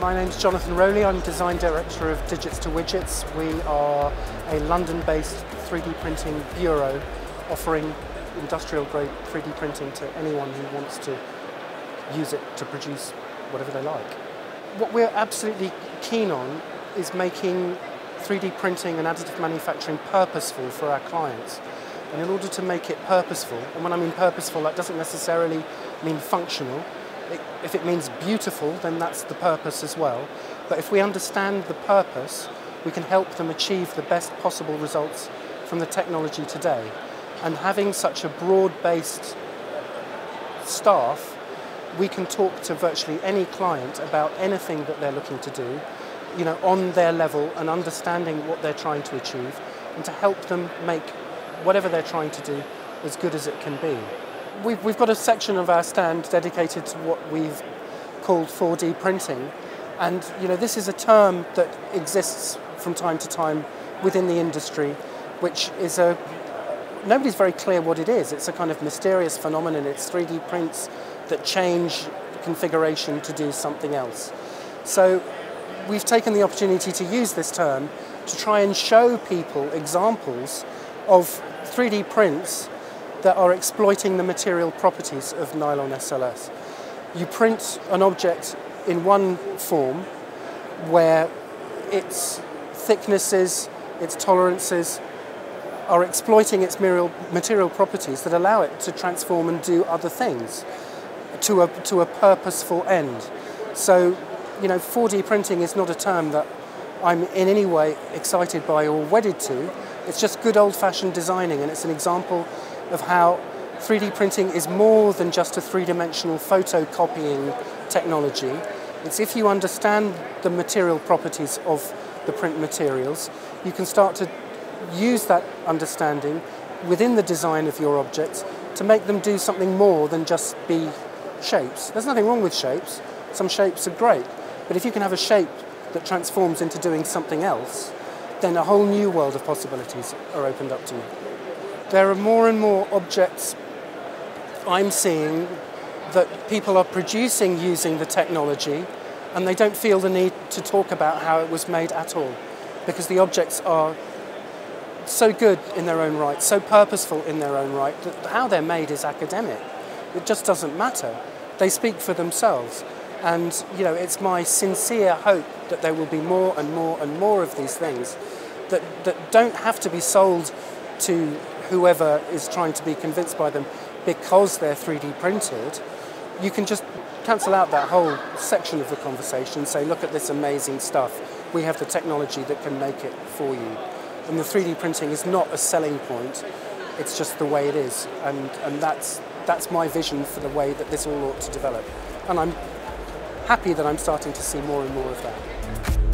My name's Jonathan Rowley. I'm Design Director of Didgets2Widgets. We are a London-based 3D printing bureau offering industrial-grade 3D printing to anyone who wants to use it to produce whatever they like. What we're absolutely keen on is making 3D printing and additive manufacturing purposeful for our clients. And in order to make it purposeful, and when I mean purposeful, that doesn't necessarily mean functional. If it means beautiful, then that's the purpose as well. But if we understand the purpose, we can help them achieve the best possible results from the technology today. And having such a broad-based staff, we can talk to virtually any client about anything that they're looking to do, on their level and understanding what they're trying to achieve, and to help them make whatever they're trying to do as good as it can be. We've got a section of our stand dedicated to what we've called 4D printing, and this is a term that exists from time to time within the industry, which is nobody's very clear what it is. It's a kind of mysterious phenomenon. It's 3D prints that change configuration to do something else. So we've taken the opportunity to use this term to try and show people examples of 3D prints that are exploiting the material properties of nylon SLS. You print an object in one form where its thicknesses, its tolerances are exploiting its material properties that allow it to transform and do other things to a purposeful end. So, 4D printing is not a term that I'm in any way excited by or wedded to. It's just good old-fashioned designing, and it's an example of how 3D printing is more than just a three-dimensional photocopying technology. It's if you understand the material properties of the print materials, you can start to use that understanding within the design of your objects to make them do something more than just be shapes. There's nothing wrong with shapes. Some shapes are great, but if you can have a shape that transforms into doing something else, then a whole new world of possibilities are opened up to you. There are more and more objects I'm seeing that people are producing using the technology, and they don't feel the need to talk about how it was made at all, because the objects are so good in their own right, so purposeful in their own right, that how they're made is academic. It just doesn't matter. They speak for themselves. And it's my sincere hope that there will be more and more and more of these things that don't have to be sold to whoever is trying to be convinced by them because they're 3D printed. You can just cancel out that whole section of the conversation and say, look at this amazing stuff. We have the technology that can make it for you. And the 3D printing is not a selling point. It's just the way it is. And that's my vision for the way that this all ought to develop. And I'm happy that I'm starting to see more and more of that.